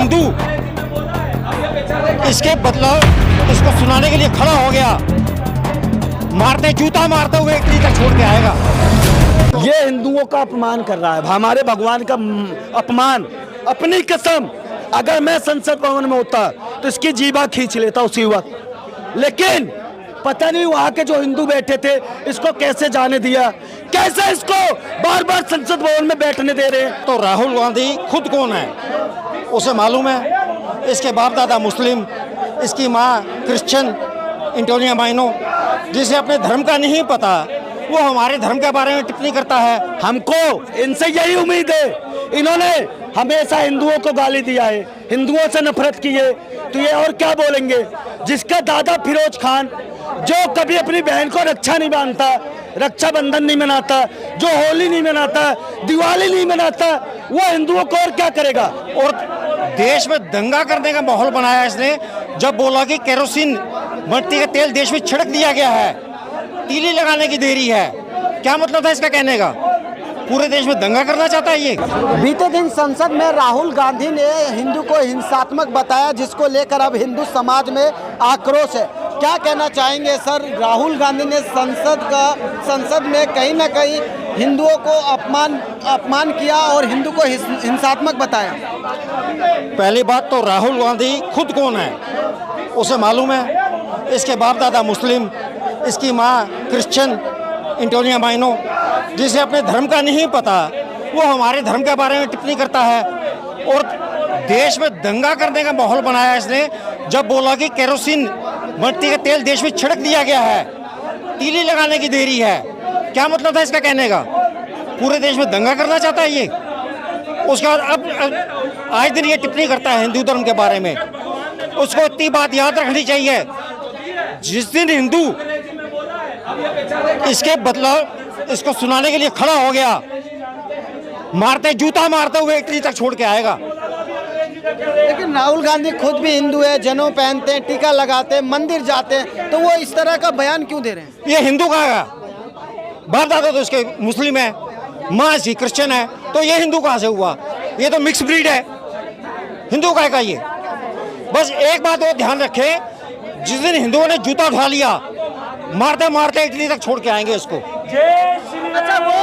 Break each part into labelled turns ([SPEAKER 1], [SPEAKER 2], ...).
[SPEAKER 1] हिंदू इसके बदला इसको सुनाने के लिए खड़ा हो गया, मारते जूता मारते हुए एक तक छोड़ के आएगा।
[SPEAKER 2] ये हिंदुओं का अपमान कर रहा है, हमारे भगवान का अपमान। अपनी कसम, अगर मैं संसद भवन में होता तो इसकी जीवा खींच लेता उसी वक्त, लेकिन पता नहीं वहाँ के जो हिंदू बैठे थे इसको कैसे जाने दिया, कैसे इसको बार बार संसद भवन में बैठने दे रहे हैं।
[SPEAKER 1] तो राहुल गांधी खुद कौन है उसे मालूम है, इसके बाप दादा मुस्लिम, इसकी माँ क्रिश्चियन एंटोनिया माइनो, जिसे अपने धर्म का नहीं पता वो हमारे धर्म के बारे में टिप्पणी करता है।
[SPEAKER 2] हमको इनसे यही उम्मीद है, इन्होंने हमेशा हिंदुओं को गाली दिया है, हिंदुओं से नफरत की है, तो ये और क्या बोलेंगे। जिसका दादा फिरोज खान जो कभी अपनी बहन को रक्षा नहीं बांधता, रक्षाबंधन नहीं मनाता, जो होली नहीं मनाता, दिवाली नहीं मनाता, वो हिंदुओं को और क्या करेगा।
[SPEAKER 1] और देश में दंगा करने का माहौल बनाया इसने जब बोला कि केरोसिन मिट्टी का तेल देश में छिड़क दिया गया है, तीली लगाने की देरी है। क्या मतलब था इसका कहने का? पूरे देश में दंगा करना चाहता है ये।
[SPEAKER 3] बीते दिन संसद में राहुल गांधी ने हिंदू को हिंसात्मक बताया, जिसको लेकर अब हिंदू समाज में आक्रोश है। क्या कहना चाहेंगे सर, राहुल गांधी ने संसद में कहीं ना कहीं हिंदुओं को अपमान किया और हिंदू को हिंसात्मक बताया।
[SPEAKER 1] पहली बात तो राहुल गांधी खुद कौन है उसे मालूम है, इसके बाप दादा मुस्लिम, इसकी माँ क्रिश्चियन एंटोनिया माइनो, जिसे अपने धर्म का नहीं पता वो हमारे धर्म के बारे में टिप्पणी करता है। और देश में दंगा करने का माहौल बनाया इसने जब बोला कि केरोसिन मिट्टी का तेल देश में छिड़क दिया गया है, तीली लगाने की देरी है। क्या मतलब था इसका कहने का? पूरे देश में दंगा करना चाहता है ये। उसके बाद अब आज दिन ये टिप्पणी करता है हिंदू धर्म के बारे में। उसको इतनी बात याद रखनी चाहिए, जिस दिन हिंदू इसके बदला इसको सुनाने के लिए खड़ा हो गया, मारते जूता मारते हुए एक तक छोड़ के आएगा।
[SPEAKER 3] लेकिन राहुल गांधी खुद भी हिंदू है, जनेऊ पहनते हैं, टीका लगाते हैं, मंदिर जाते हैं, तो वो इस तरह का बयान क्यों दे रहे हैं?
[SPEAKER 1] ये हिंदू कहाँ है? बाप दादा तो इसके मुस्लिम है, माँ इसकी क्रिश्चियन है, तो ये हिंदू कहाँ से हुआ? ये तो मिक्स ब्रीड है, हिंदू कहाँ का ये? बस एक बात वो ध्यान रखे, जिस दिन हिंदुओं ने जूता उठा लिया, मारते मारते इटली तक छोड़ के आएंगे इसको।
[SPEAKER 3] अच्छा, वो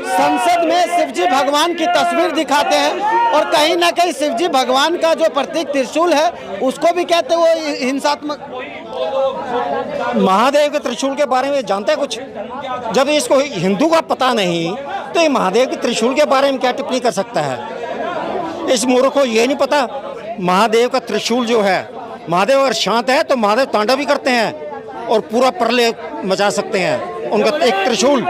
[SPEAKER 3] संसद में शिवजी भगवान की तस्वीर दिखाते हैं और कहीं ना कहीं शिवजी भगवान का जो प्रतीक त्रिशूल है उसको भी कहते हैं वो हिंसात्मक।
[SPEAKER 1] महादेव के त्रिशूल के बारे में जानता है कुछ? जब इसको हिंदू का पता नहीं तो ये महादेव के त्रिशूल के बारे में क्या टिप्पणी कर सकता है? इस मूर्ख को ये नहीं पता महादेव का त्रिशूल जो है, महादेव अगर शांत है तो महादेव तांडव भी करते हैं और पूरा प्रलय मचा सकते हैं, उनका एक त्रिशूल।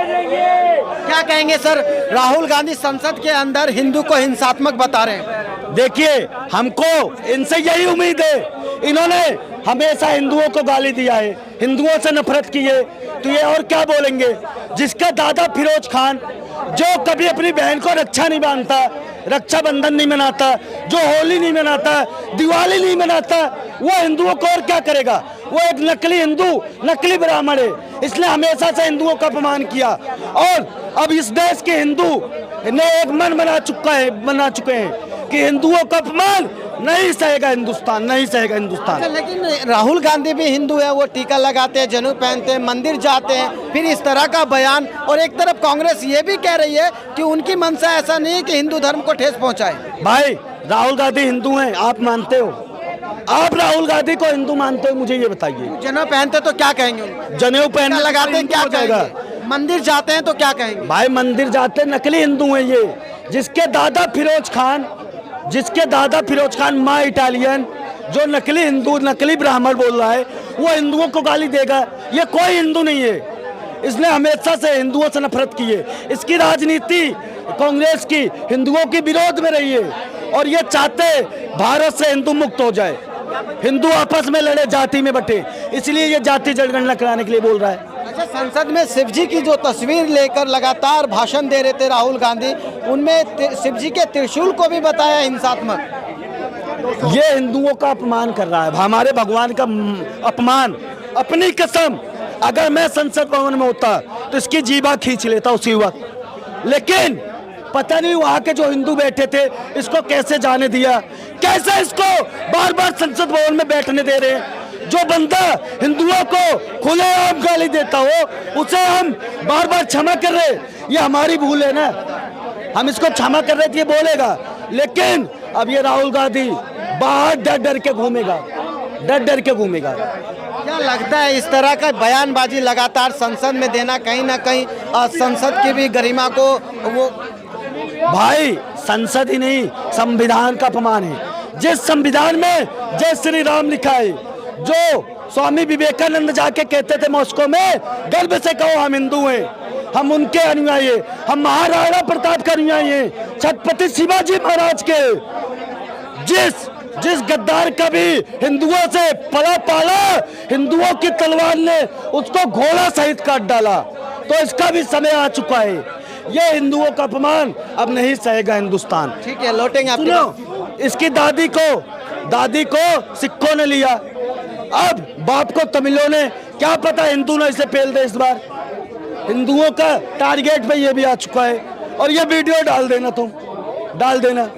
[SPEAKER 3] क्या कहेंगे सर, राहुल गांधी संसद के अंदर हिंदू को हिंसात्मक बता रहे हैं?
[SPEAKER 2] देखिए, हमको इनसे यही उम्मीद है, इन्होंने हमेशा हिंदुओं को गाली दिया है, हिंदुओं से नफरत की है, तो ये और क्या बोलेंगे। जिसका दादा फिरोज खान जो कभी अपनी बहन को रक्षा नहीं बांधता, रक्षाबंधन नहीं मनाता, जो होली नहीं मनाता, दिवाली नहीं मनाता, वो हिंदुओं को और क्या करेगा। वो एक नकली हिंदू, नकली ब्राह्मण है, इसने हमेशा से हिंदुओं का अपमान किया और अब इस देश के हिंदू ने एक मन बना चुके हैं कि हिंदुओं का अपमान नहीं सहेगा हिंदुस्तान, नहीं सहेगा हिंदुस्तान।
[SPEAKER 3] लेकिन राहुल गांधी भी हिंदू है, वो टीका लगाते हैं, जनेऊ पहनते हैं, मंदिर जाते हैं, फिर इस तरह का बयान। और एक तरफ कांग्रेस ये भी कह रही है कि उनकी मंशा ऐसा नहीं है कि हिंदू धर्म को ठेस पहुंचाए।
[SPEAKER 2] भाई, राहुल गांधी हिंदू हैं, आप मानते हो? आप राहुल गांधी को हिंदू मानते हो? मुझे ये बताइए।
[SPEAKER 3] जनेऊ पहनते तो क्या कहेंगे?
[SPEAKER 2] जनेऊ पहन
[SPEAKER 3] लगाते हैं क्या
[SPEAKER 2] जाएगा?
[SPEAKER 3] मंदिर जाते हैं तो क्या कहेंगे?
[SPEAKER 2] भाई, मंदिर जाते नकली हिंदू हैं ये। जिसके दादा फिरोज खान माँ इटालियन, जो नकली हिंदू, नकली ब्राह्मण बोल रहा है, वो हिंदुओं को गाली देगा? ये कोई हिंदू नहीं है, इसने हमेशा से हिंदुओं से नफरत की है। इसकी राजनीति कांग्रेस की हिंदुओं के विरोध में रही है और ये चाहते भारत से हिंदू मुक्त हो जाए, हिंदू आपस में लड़े, जाति में बटे, इसलिए ये जाति जनगणना कराने के लिए बोल रहा है।
[SPEAKER 3] अच्छा, संसद में शिवजी की जो तस्वीर लेकर लगातार भाषण दे रहे थे राहुल गांधी, उनमें शिवजी के त्रिशूल को भी बताया हिंसात्मक।
[SPEAKER 2] ये हिंदुओं का अपमान कर रहा है, हमारे भगवान का अपमान। अपनी कसम, अगर मैं संसद भवन में होता तो इसकी जीवा खींच लेता उसी वक्त, लेकिन पता नहीं वहाँ के जो हिंदू बैठे थे इसको कैसे जाने दिया, कैसे इसको बार बार संसद भवन में बैठने दे रहे हैं? जो बंदा हिंदुओं को खुलेआम गाली देता हो उसे हम बार बार क्षमा कर रहे हैं, ये हमारी भूल है ना, हम इसको क्षमा कर रहे थे, ये बोलेगा। लेकिन अब ये राहुल गांधी बाहर डर डर के घूमेगा, डर डर के घूमेगा।
[SPEAKER 3] क्या लगता है इस तरह का बयानबाजी लगातार संसद में देना कहीं ना कहीं संसद की भी गरिमा को वो
[SPEAKER 2] भाई संसद ही नहीं, संविधान का अपमान है। जिस संविधान में जय श्री राम लिखा है, जो स्वामी विवेकानंद जाके कहते थे मॉस्को में, गर्व से कहो हम हिंदू हैं, हम उनके अनुयायी हैं, हम महाराणा प्रताप के अनुयायी हैं, छत्रपति शिवाजी महाराज के। जिस गद्दार का भी हिंदुओं से पला पाला, हिंदुओं की तलवार ने उसको घोड़ा सहित काट डाला। तो इसका भी समय आ चुका है, ये हिंदुओं का अपमान अब नहीं सहेगा हिंदुस्तान।
[SPEAKER 3] ठीक है, लौटेंगे आपके पास।
[SPEAKER 2] सुनो, इसकी दादी को सिखों ने लिया, अब बाप को तमिलों ने, क्या पता हिंदू ने इसे पेल दे इस बार। हिंदुओं का टारगेट पे ये भी आ चुका है, और ये वीडियो डाल देना, तुम डाल देना।